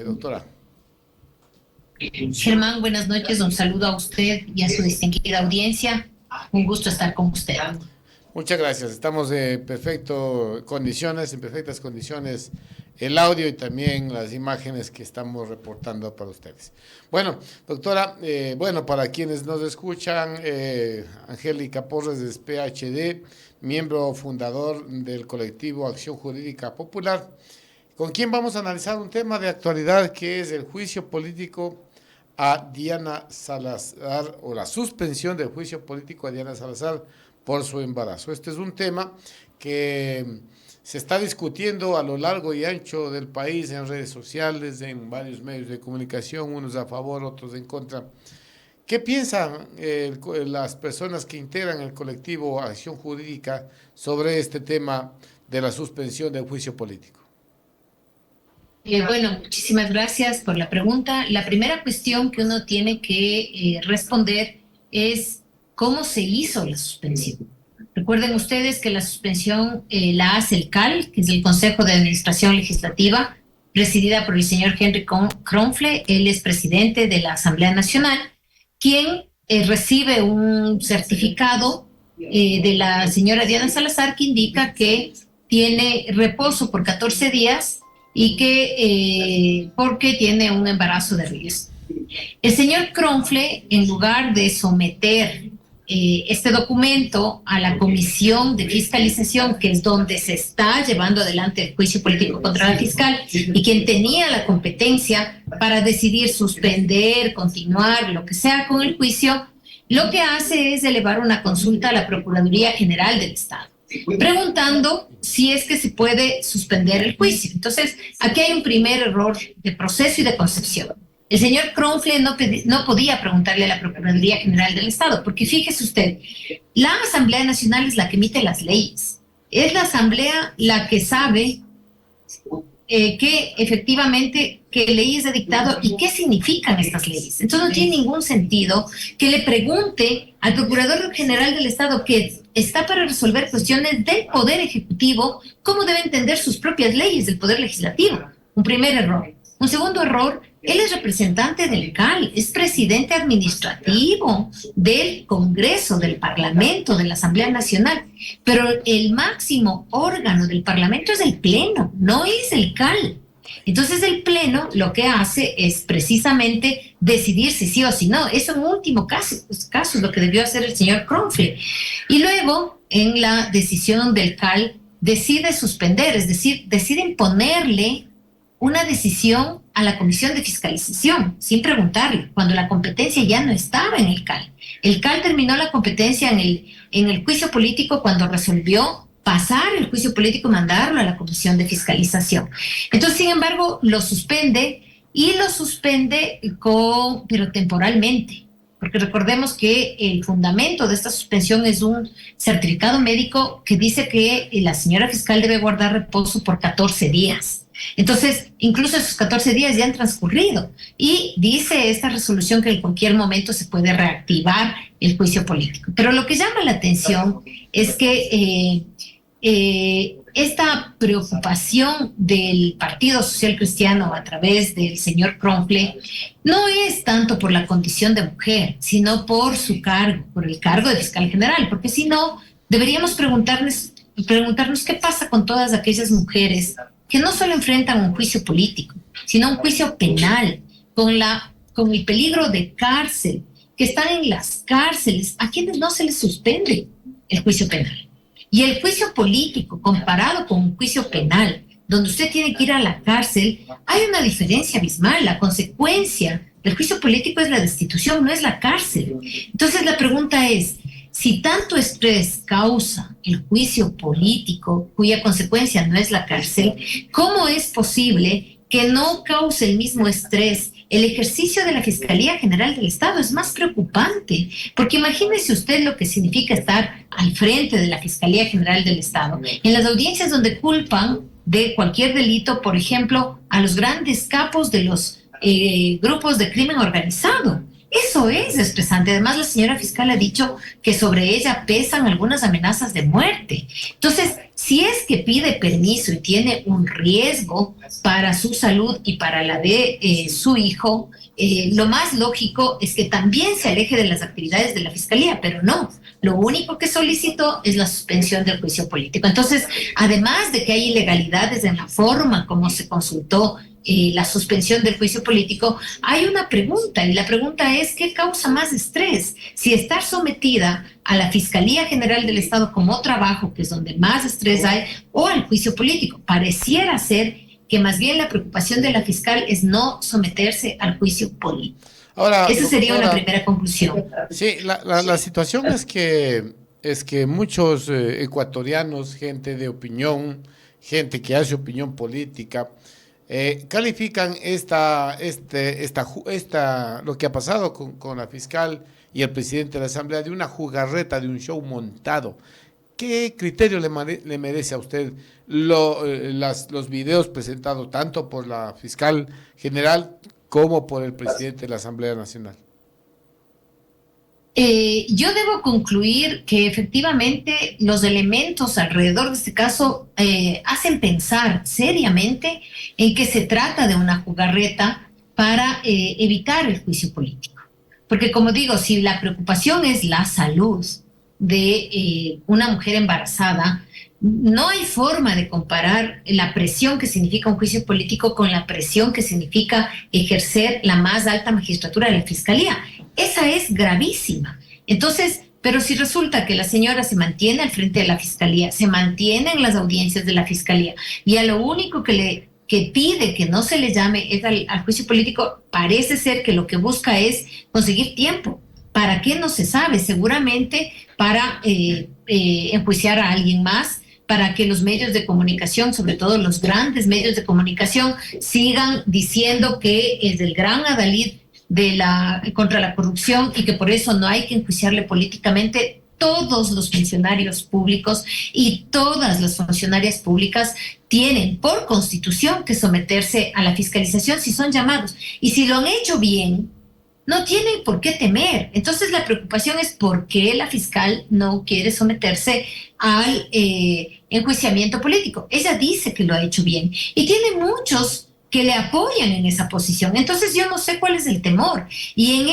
Doctora. Germán, buenas noches. Un saludo a usted y a su distinguida audiencia. Un gusto estar con usted. Muchas gracias. Estamos en perfectas condiciones, el audio y también las imágenes que estamos reportando para ustedes. Bueno, doctora, para quienes nos escuchan, Angélica Porres es PhD, miembro fundador del colectivo Acción Jurídica Popular, con quien vamos a analizar un tema de actualidad que es el juicio político a Diana Salazar, o la suspensión del juicio político a Diana Salazar por su embarazo. Este es un tema que se está discutiendo a lo largo y ancho del país, en redes sociales, en varios medios de comunicación, unos a favor, otros en contra. ¿Qué piensan las personas que integran el colectivo Acción Jurídica sobre este tema de la suspensión del juicio político? Muchísimas gracias por la pregunta. La primera cuestión que uno tiene que responder es cómo se hizo la suspensión. Recuerden ustedes que la suspensión la hace el CAL, que es el Consejo de Administración Legislativa, presidida por el señor Henry Kronfle. Él es presidente de la Asamblea Nacional, quien recibe un certificado de la señora Diana Salazar que indica que tiene reposo por 14 días y que porque tiene un embarazo de riesgo. El señor Kronfle, en lugar de someter este documento a la Comisión de Fiscalización, que es donde se está llevando adelante el juicio político contra la fiscal y quien tenía la competencia para decidir suspender, continuar, lo que sea con el juicio, lo que hace es elevar una consulta a la Procuraduría General del Estado, preguntando si es que se puede suspender el juicio. Entonces, aquí hay un primer error de proceso y de concepción. El señor Kronfle no podía preguntarle a la Procuraduría General del Estado, porque fíjese usted, la Asamblea Nacional es la que emite las leyes. Es la Asamblea la que sabe que efectivamente qué leyes ha dictado y qué significan estas leyes. Entonces no tiene ningún sentido que le pregunte al Procurador General del Estado, que está para resolver cuestiones del Poder Ejecutivo, cómo debe entender sus propias leyes del Poder Legislativo. Un primer error. Un segundo error, él es representante del CAL, es presidente administrativo del Congreso, del Parlamento, de la Asamblea Nacional, pero el máximo órgano del Parlamento es el Pleno, no es el CAL. Entonces el Pleno lo que hace es precisamente decidir si sí o si no. Eso en último caso es lo que debió hacer el señor Kronfle. Y luego, en la decisión del CAL, decide suspender, es decir, decide imponerle una decisión a la Comisión de Fiscalización, sin preguntarle, cuando la competencia ya no estaba en el CAL. El CAL terminó la competencia en el juicio político cuando resolvió pasar el juicio político y mandarlo a la Comisión de Fiscalización. Entonces, sin embargo, lo suspende pero temporalmente, porque recordemos que el fundamento de esta suspensión es un certificado médico que dice que la señora fiscal debe guardar reposo por 14 días. Entonces, incluso esos 14 días ya han transcurrido y dice esta resolución que en cualquier momento se puede reactivar el juicio político. Pero lo que llama la atención es que esta preocupación del Partido Social Cristiano a través del señor Kronfle no es tanto por la condición de mujer, sino por su cargo, por el cargo de fiscal general, porque si no, deberíamos preguntarnos qué pasa con todas aquellas mujeres que no solo enfrentan un juicio político, sino un juicio penal, con el peligro de cárcel, que están en las cárceles, a quienes no se les suspende el juicio penal. Y el juicio político, comparado con un juicio penal, donde usted tiene que ir a la cárcel, hay una diferencia abismal. La consecuencia del juicio político es la destitución, no es la cárcel. Entonces la pregunta es, si tanto estrés causa el juicio político, cuya consecuencia no es la cárcel, ¿cómo es posible que no cause el mismo estrés el ejercicio de la Fiscalía General del Estado? Es más preocupante, porque imagínese usted lo que significa estar al frente de la Fiscalía General del Estado, en las audiencias donde culpan de cualquier delito, por ejemplo, a los grandes capos de los grupos de crimen organizado. Eso es estresante. Además, la señora fiscal ha dicho que sobre ella pesan algunas amenazas de muerte. Entonces, si es que pide permiso y tiene un riesgo para su salud y para la de su hijo, lo más lógico es que también se aleje de las actividades de la fiscalía, pero no. Lo único que solicitó es la suspensión del juicio político. Entonces, además de que hay ilegalidades en la forma como se consultó la suspensión del juicio político, hay una pregunta, y la pregunta es: ¿qué causa más estrés? Si estar sometida a la Fiscalía General del Estado como trabajo, que es donde más estrés hay, o al juicio político. Pareciera ser que más bien la preocupación de la fiscal es no someterse al juicio político. Ahora, Esa sería doctora, una primera conclusión. sí, la situación es que muchos ecuatorianos, gente de opinión, gente que hace opinión política, califican lo que ha pasado con la fiscal y el presidente de la Asamblea de una jugarreta, de un show montado. ¿Qué criterio le merece a usted los videos presentados tanto por la fiscal general como por el presidente de la Asamblea Nacional? Yo debo concluir que efectivamente los elementos alrededor de este caso hacen pensar seriamente en que se trata de una jugarreta para evitar el juicio político. Porque, como digo, si la preocupación es la salud de una mujer embarazada, no hay forma de comparar la presión que significa un juicio político con la presión que significa ejercer la más alta magistratura de la fiscalía. Esa es gravísima. Entonces, pero si resulta que la señora se mantiene al frente de la fiscalía, se mantiene en las audiencias de la fiscalía, y a lo único que pide que no se le llame es al juicio político, parece ser que lo que busca es conseguir tiempo. ¿Para qué? No se sabe. Seguramente para enjuiciar a alguien más, para que los medios de comunicación, sobre todo los grandes medios de comunicación, sigan diciendo que es el gran adalid contra la corrupción y que por eso no hay que enjuiciarle políticamente. Todos los funcionarios públicos y todas las funcionarias públicas tienen por constitución que someterse a la fiscalización si son llamados. Y si lo han hecho bien, no tienen por qué temer. Entonces la preocupación es por qué la fiscal no quiere someterse al enjuiciamiento político. Ella dice que lo ha hecho bien y tiene muchos que le apoyan en esa posición. Entonces yo no sé cuál es el temor. Y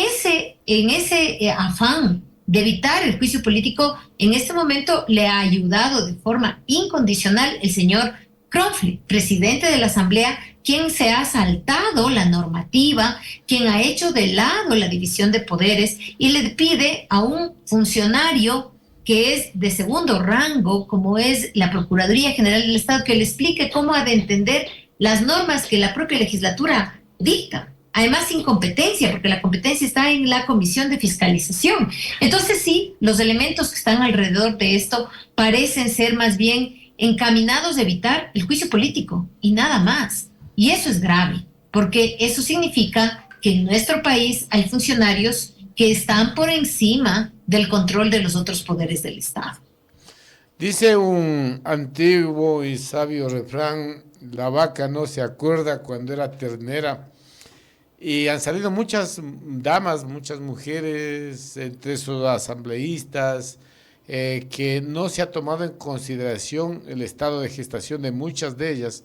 en ese afán de evitar el juicio político, en este momento le ha ayudado de forma incondicional el señor Cronfle, presidente de la Asamblea, quien se ha saltado la normativa, quien ha hecho de lado la división de poderes y le pide a un funcionario que es de segundo rango, como es la Procuraduría General del Estado, que le explique cómo ha de entender las normas que la propia legislatura dicta. Además, sin competencia, porque la competencia está en la Comisión de Fiscalización. Entonces, sí, los elementos que están alrededor de esto parecen ser más bien encaminados a evitar el juicio político y nada más. Y eso es grave, porque eso significa que en nuestro país hay funcionarios que están por encima del control de los otros poderes del Estado. Dice un antiguo y sabio refrán: la vaca no se acuerda cuando era ternera. Y han salido muchas damas, muchas mujeres, entre esos asambleístas, que no se ha tomado en consideración el estado de gestación de muchas de ellas.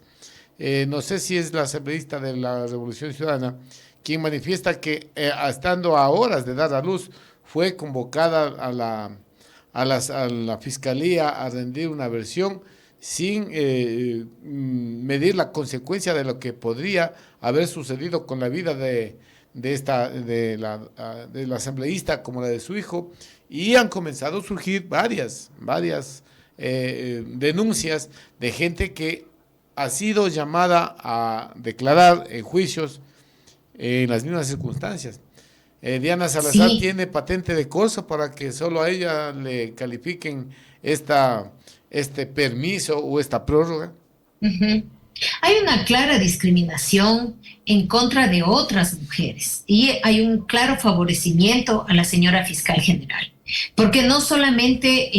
No sé si es la asambleísta de la Revolución Ciudadana quien manifiesta que, estando a horas de dar a luz, fue convocada a la fiscalía a rendir una versión sin medir la consecuencia de lo que podría haber sucedido con la vida de la asambleísta como la de su hijo, y han comenzado a surgir varias denuncias de gente que ha sido llamada a declarar en juicios en las mismas circunstancias. Diana Salazar tiene patente de corso para que solo a ella le califiquen este permiso o esta prórroga. Uh-huh. Hay una clara discriminación en contra de otras mujeres y hay un claro favorecimiento a la señora fiscal general. Porque no solamente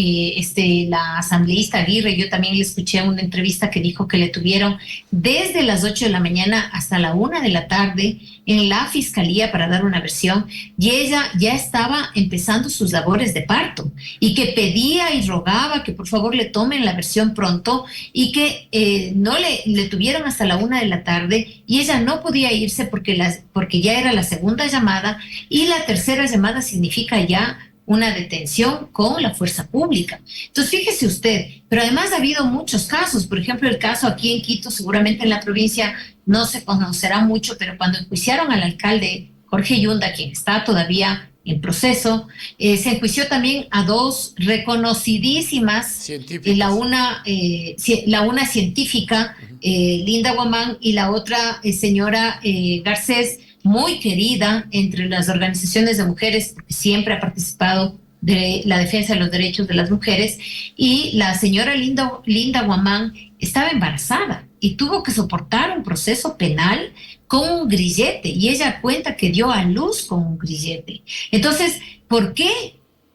la asambleísta Aguirre, yo también le escuché en una entrevista que dijo que le tuvieron desde las 8 de la mañana hasta la 1 de la tarde en la fiscalía para dar una versión, y ella ya estaba empezando sus labores de parto y que pedía y rogaba que por favor le tomen la versión pronto, y que no le tuvieron hasta la 1 de la tarde y ella no podía irse porque ya era la segunda llamada, y la tercera llamada significa ya una detención con la fuerza pública. Entonces, fíjese usted, pero además ha habido muchos casos. Por ejemplo, el caso aquí en Quito, seguramente en la provincia no se conocerá mucho, pero cuando enjuiciaron al alcalde Jorge Yunda, quien está todavía en proceso, se enjuició también a dos reconocidísimas, la una científica, Linda Guamán, y la otra señora Garcés, muy querida entre las organizaciones de mujeres, porque siempre ha participado de la defensa de los derechos de las mujeres, y la señora Linda Guamán estaba embarazada y tuvo que soportar un proceso penal con un grillete, y ella cuenta que dio a luz con un grillete. Entonces, ¿por qué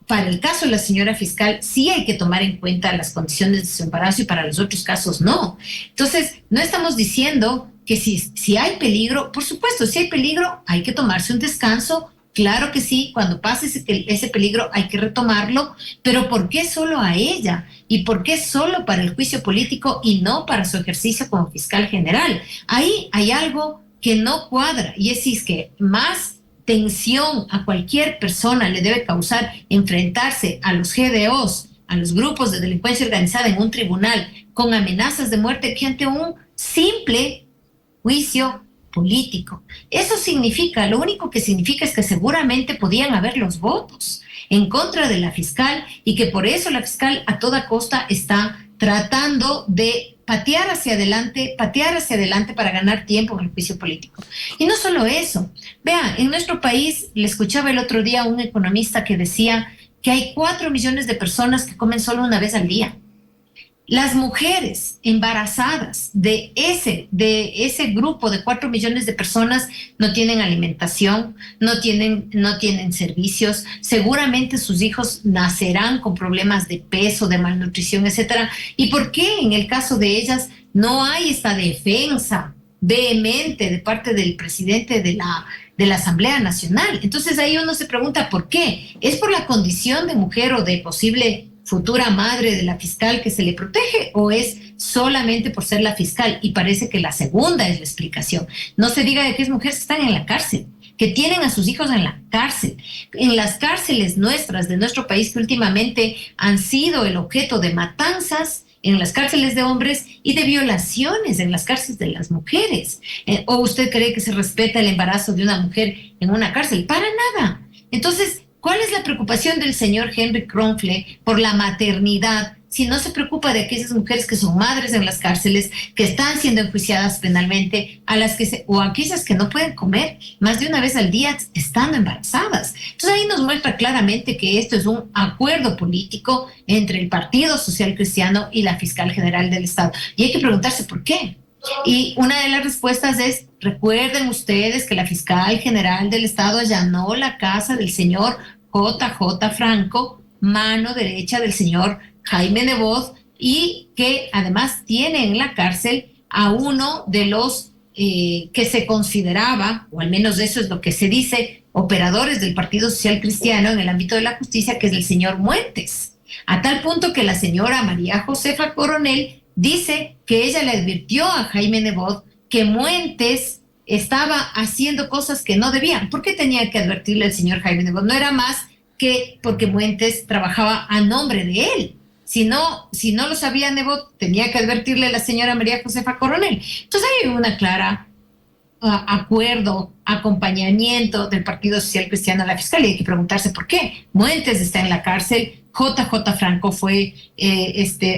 para el caso de la señora fiscal sí hay que tomar en cuenta las condiciones de su embarazo y para los otros casos no? Entonces, no estamos diciendo que si hay peligro, por supuesto, si hay peligro hay que tomarse un descanso, claro que sí, cuando pase ese peligro hay que retomarlo, pero ¿por qué solo a ella? ¿Y por qué solo para el juicio político y no para su ejercicio como fiscal general? Ahí hay algo que no cuadra, y es que más tensión a cualquier persona le debe causar enfrentarse a los GDOs, a los grupos de delincuencia organizada en un tribunal con amenazas de muerte, que ante un simple juicio político. Eso significa, lo único que significa es que seguramente podían haber los votos en contra de la fiscal, y que por eso la fiscal a toda costa está tratando de patear hacia adelante para ganar tiempo en el juicio político. Y no solo eso, vea, en nuestro país, le escuchaba el otro día a un economista que decía que hay 4 millones de personas que comen solo una vez al día. Las mujeres embarazadas de ese grupo de 4 millones de personas no tienen alimentación, no tienen servicios, seguramente sus hijos nacerán con problemas de peso, de malnutrición, etcétera. ¿Y por qué en el caso de ellas no hay esta defensa vehemente de parte del presidente de la Asamblea Nacional? Entonces ahí uno se pregunta ¿por qué? ¿Es por la condición de mujer o de posible futura madre de la fiscal que se le protege, o es solamente por ser la fiscal? Y parece que la segunda es la explicación. No se diga de que es mujeres que están en la cárcel, que tienen a sus hijos en la cárcel, en las cárceles nuestras, de nuestro país, que últimamente han sido el objeto de matanzas en las cárceles de hombres y de violaciones en las cárceles de las mujeres. ¿O usted cree que se respeta el embarazo de una mujer en una cárcel? Para nada. Entonces, ¿cuál es la preocupación del señor Henry Kronfle por la maternidad si no se preocupa de aquellas mujeres que son madres en las cárceles, que están siendo enjuiciadas penalmente, o aquellas que no pueden comer más de una vez al día estando embarazadas? Entonces ahí nos muestra claramente que esto es un acuerdo político entre el Partido Social Cristiano y la Fiscal General del Estado. Y hay que preguntarse por qué. Y una de las respuestas es, recuerden ustedes que la Fiscal General del Estado allanó la casa del señor JJ Franco, mano derecha del señor Jaime Nebot, y que además tiene en la cárcel a uno de los que se consideraba, o al menos eso es lo que se dice, operadores del Partido Social Cristiano en el ámbito de la justicia, que es el señor Muentes. A tal punto que la señora María Josefa Coronel dice que ella le advirtió a Jaime Nebot que Muentes estaba haciendo cosas que no debían. ¿Por qué tenía que advertirle al señor Jaime Nebot? No era más que porque Muentes trabajaba a nombre de él. Si no lo sabía Nebot, tenía que advertirle a la señora María Josefa Coronel. Entonces hay una clara acuerdo, acompañamiento del Partido Social Cristiano a la Fiscalía. Hay que preguntarse por qué. Muentes está en la cárcel, JJ Franco fue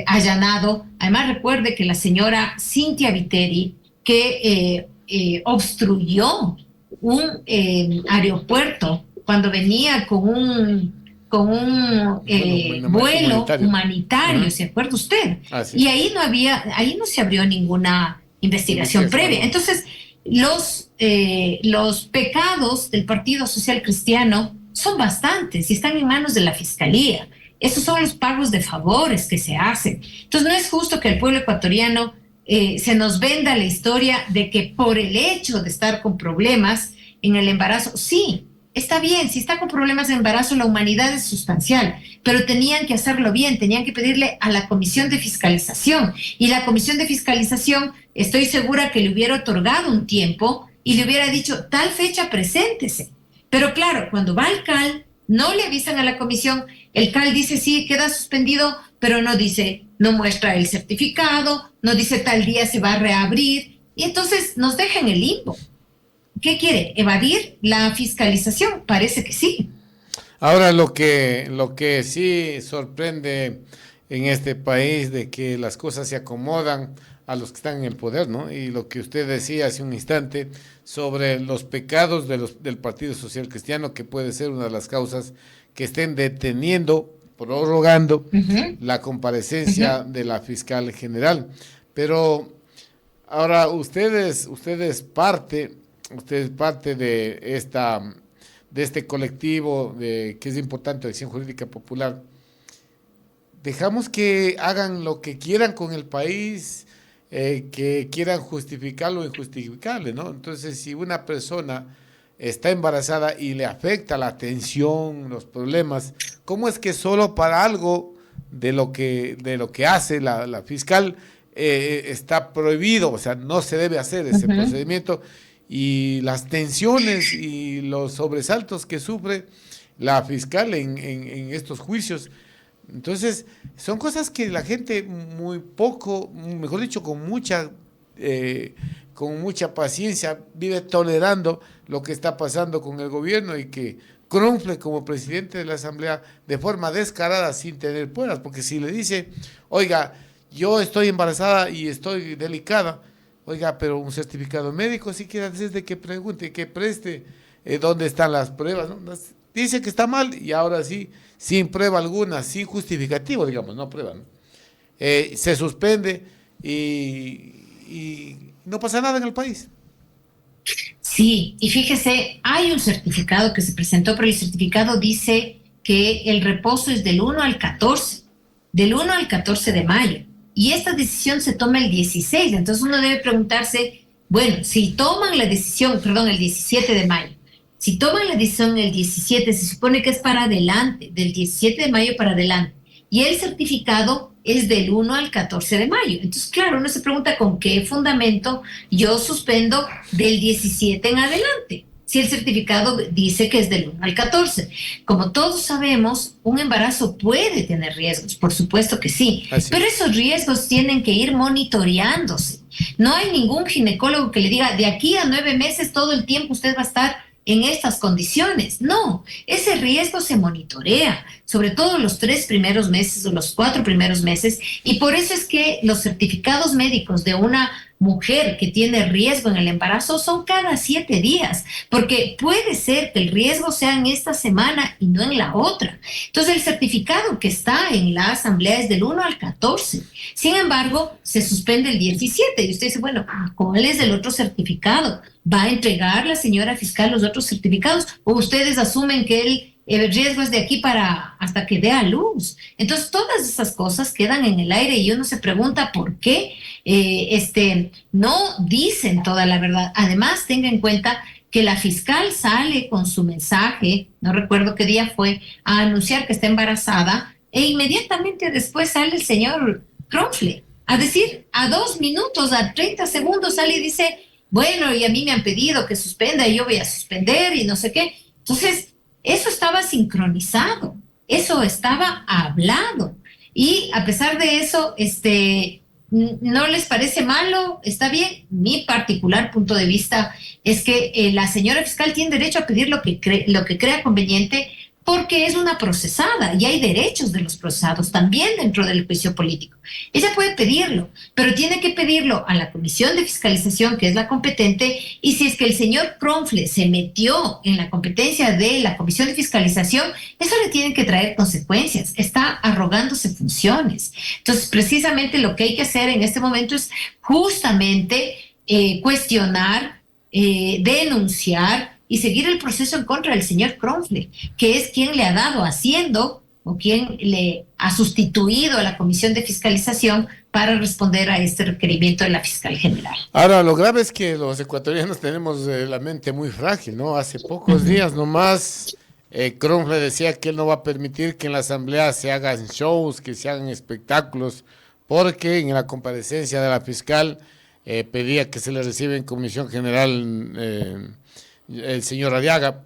allanado. Además, recuerde que la señora Cintia Viteri, que obstruyó un aeropuerto cuando venía con un vuelo humanitario, ¿se acuerda usted? Y ahí no se abrió ninguna investigación previa. Entonces, los pecados del Partido Social Cristiano son bastantes y están en manos de la Fiscalía. Esos son los pagos de favores que se hacen. Entonces no es justo que el pueblo ecuatoriano se nos venda la historia de que por el hecho de estar con problemas en el embarazo, sí, está bien, si está con problemas de embarazo, la humanidad es sustancial, pero tenían que hacerlo bien, tenían que pedirle a la Comisión de Fiscalización. Y la Comisión de Fiscalización, estoy segura que le hubiera otorgado un tiempo y le hubiera dicho, tal fecha, preséntese. Pero claro, cuando va al CAL, no le avisan a la comisión, el CAL dice sí, queda suspendido, pero no dice, no muestra el certificado, no dice tal día se va a reabrir, y entonces nos deja en el limbo. ¿Qué quiere? ¿Evadir la fiscalización? Parece que sí. Ahora lo que sí sorprende en este país de que las cosas se acomodan a los que están en el poder, ¿no? Y lo que usted decía hace un instante sobre los pecados del Partido Social Cristiano, que puede ser una de las causas que estén deteniendo, prorrogando la comparecencia de la fiscal general. Pero ahora ustedes parte de este colectivo que es importante, Acción Jurídica Popular. Dejamos que hagan lo que quieran con el país, que quieran justificar lo injustificable, ¿no? Entonces, si una persona está embarazada y le afecta la tensión, los problemas, ¿cómo es que solo para algo de lo que hace la fiscal está prohibido? O sea, no se debe hacer ese procedimiento, y las tensiones y los sobresaltos que sufre la fiscal en estos juicios. Entonces, son cosas que la gente muy poco, mejor dicho, con mucha paciencia vive tolerando lo que está pasando con el gobierno, y que Cronfle, como presidente de la Asamblea, de forma descarada, sin tener pruebas, porque si le dice, oiga, yo estoy embarazada y estoy delicada, oiga, pero un certificado médico sí quiere decir de que pregunte, que preste dónde están las pruebas, ¿no? Dice que está mal y ahora sí, sin prueba alguna, sin justificativo, digamos, no prueba, ¿no? Se suspende y no pasa nada en el país. Sí, y fíjese, hay un certificado que se presentó, pero el certificado dice que el reposo es del 1 al 14, del 1 al 14 de mayo. Y esta decisión se toma el 16, entonces uno debe preguntarse, bueno, si toman la decisión, perdón, el 17 de mayo, si toman la decisión el 17, se supone que es para adelante, del 17 de mayo para adelante, y el certificado es del 1 al 14 de mayo. Entonces, claro, uno se pregunta con qué fundamento yo suspendo del 17 en adelante, si el certificado dice que es del 1 al 14. Como todos sabemos, un embarazo puede tener riesgos, por supuesto que sí, pero esos riesgos tienen que ir monitoreándose. No hay ningún ginecólogo que le diga, de aquí a 9 meses todo el tiempo usted va a estar en estas condiciones. No, ese riesgo se monitorea, sobre todo los 3 primeros meses o los 4 primeros meses, y por eso es que los certificados médicos de una mujer que tiene riesgo en el embarazo son cada 7 días, porque puede ser que el riesgo sea en esta semana y no en la otra. Entonces el certificado que está en la asamblea es del 1 al 14. Sin embargo, se suspende el 17 y usted dice, bueno, ¿cuál es el otro certificado? ¿Va a entregar la señora fiscal los otros certificados? ¿O ustedes asumen que el riesgo es de aquí para hasta que dé a luz? Entonces todas esas cosas quedan en el aire y uno se pregunta por qué no dicen toda la verdad. Además, tenga en cuenta que la fiscal sale con su mensaje, no recuerdo qué día fue, a anunciar que está embarazada, e inmediatamente después sale el señor Cronfle a decir, a 2 minutos, a 30 segundos sale y dice, bueno, y a mí me han pedido que suspenda y yo voy a suspender y no sé qué. Entonces, eso estaba sincronizado, eso estaba hablado. Y a pesar de eso, ¿no les parece malo? Está bien. Mi particular punto de vista es que la señora fiscal tiene derecho a pedir lo que crea conveniente, porque es una procesada y hay derechos de los procesados también dentro del juicio político. Ella puede pedirlo, pero tiene que pedirlo a la Comisión de Fiscalización, que es la competente, y si es que el señor Cronfle se metió en la competencia de la Comisión de Fiscalización, eso le tiene que traer consecuencias, está arrogándose funciones. Entonces, precisamente lo que hay que hacer en este momento es justamente cuestionar, denunciar y seguir el proceso en contra del señor Kronfle, que es quien le ha dado haciendo o quien le ha sustituido a la Comisión de Fiscalización para responder a este requerimiento de la fiscal general. Ahora, lo grave es que los ecuatorianos tenemos la mente muy frágil, ¿no? Hace pocos días nomás Kronfle decía que él no va a permitir que en la asamblea se hagan shows, que se hagan espectáculos, porque en la comparecencia de la fiscal pedía que se le reciba en comisión general el señor Arriaga.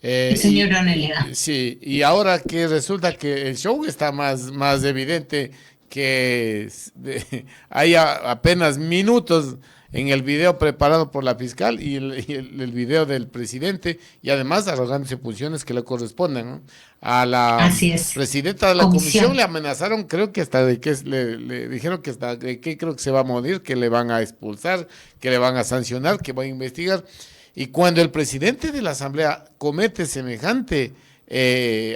El señor Roneleda. Sí, y ahora que resulta que el show está más evidente, que hay apenas minutos en el video preparado por la fiscal y el video del presidente, y además arrogándose funciones que le corresponden, ¿no? A la presidenta de la comisión le amenazaron, creo que hasta de que le dijeron que hasta de que creo que se va a morir, que le van a expulsar, que le van a sancionar, que van a investigar. Y cuando el presidente de la asamblea comete semejante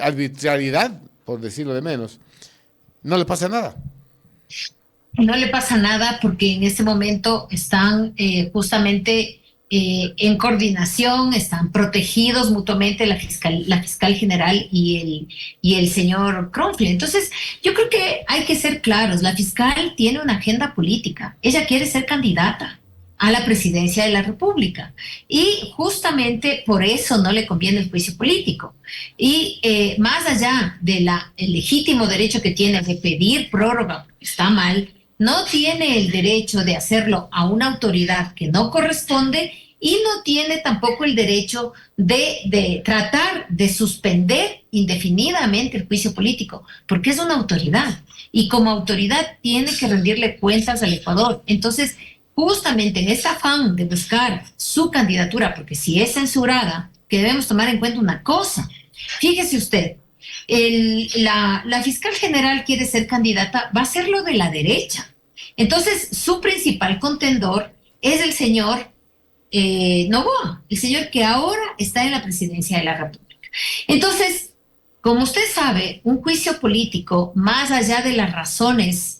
arbitrariedad, por decirlo de menos, no le pasa nada. No le pasa nada porque en este momento están justamente en coordinación, están protegidos mutuamente la fiscal general y el señor Kronfle. Entonces, yo creo que hay que ser claros, la fiscal tiene una agenda política, ella quiere ser candidata a la presidencia de la República. Y justamente por eso no le conviene el juicio político. Y más allá del legítimo derecho que tiene de pedir prórroga, porque está mal, no tiene el derecho de hacerlo a una autoridad que no corresponde y no tiene tampoco el derecho de tratar de suspender indefinidamente el juicio político, porque es una autoridad. Y como autoridad tiene que rendirle cuentas al Ecuador. Entonces, justamente en ese afán de buscar su candidatura, porque si es censurada, que debemos tomar en cuenta una cosa. Fíjese usted, la fiscal general quiere ser candidata, va a ser lo de la derecha. Entonces, su principal contendor es el señor Noboa, el señor que ahora está en la presidencia de la República. Entonces, como usted sabe, un juicio político, más allá de las razones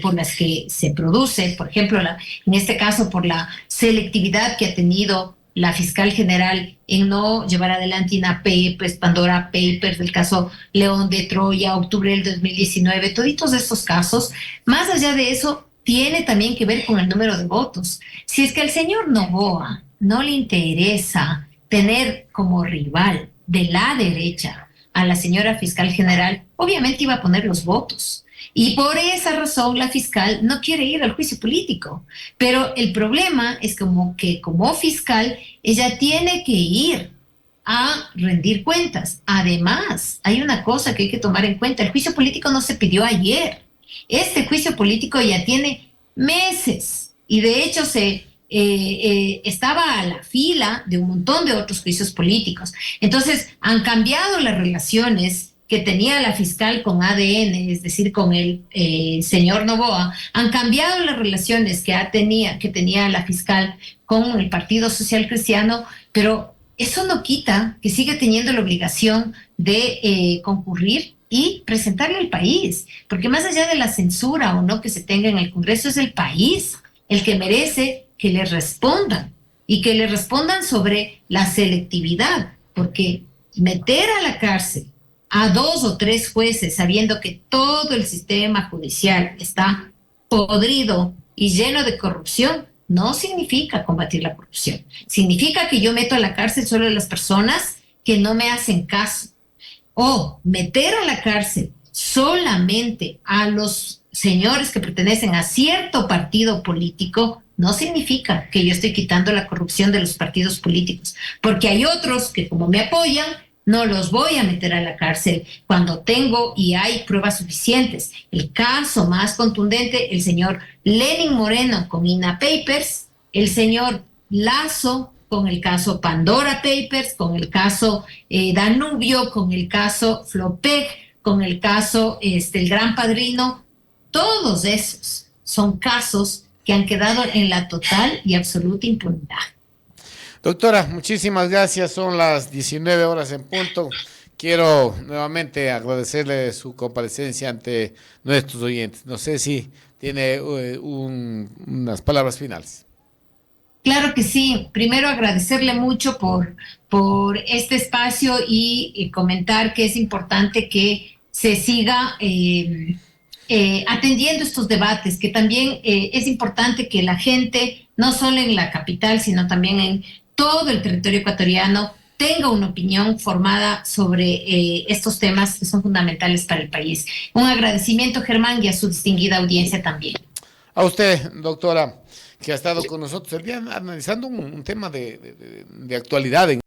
por las que se produce, por ejemplo, en este caso por la selectividad que ha tenido la fiscal general en no llevar adelante INAPE, pues Pandora Papers, el caso León de Troya, octubre del 2019, toditos estos casos, más allá de eso, tiene también que ver con el número de votos. Si es que al señor Noboa no le interesa tener como rival de la derecha a la señora fiscal general, obviamente iba a poner los votos. Y por esa razón la fiscal no quiere ir al juicio político. Pero el problema es que como fiscal ella tiene que ir a rendir cuentas. Además, hay una cosa que hay que tomar en cuenta. El juicio político no se pidió ayer. Este juicio político ya tiene meses y de hecho estaba a la fila de un montón de otros juicios políticos. Entonces, han cambiado las relaciones que tenía la fiscal con ADN, es decir, con el señor Noboa, han cambiado las relaciones que tenía la fiscal con el Partido Social Cristiano, pero eso no quita que sigue teniendo la obligación de concurrir y presentarle al país, porque más allá de la censura o no que se tenga en el Congreso, es el país el que merece que le respondan y que le respondan sobre la selectividad, porque meter a la cárcel a 2 o 3 jueces sabiendo que todo el sistema judicial está podrido y lleno de corrupción, no significa combatir la corrupción. Significa que yo meto a la cárcel solo a las personas que no me hacen caso. O meter a la cárcel solamente a los señores que pertenecen a cierto partido político no significa que yo estoy quitando la corrupción de los partidos políticos, porque hay otros que como me apoyan, no los voy a meter a la cárcel cuando tengo y hay pruebas suficientes. El caso más contundente, el señor Lenin Moreno con INA Papers, el señor Lazo con el caso Pandora Papers, con el caso Danubio, con el caso Flopec, con el caso El Gran Padrino. Todos esos son casos que han quedado en la total y absoluta impunidad. Doctora, muchísimas gracias. Son las 19 horas en punto. Quiero nuevamente agradecerle su comparecencia ante nuestros oyentes. No sé si tiene unas palabras finales. Claro que sí. Primero agradecerle mucho por este espacio y comentar que es importante que se siga atendiendo estos debates, que también es importante que la gente, no solo en la capital, sino también en todo el territorio ecuatoriano, tenga una opinión formada sobre estos temas que son fundamentales para el país. Un agradecimiento, Germán, y a su distinguida audiencia también. A usted, doctora, que ha estado con nosotros el día analizando un tema de actualidad en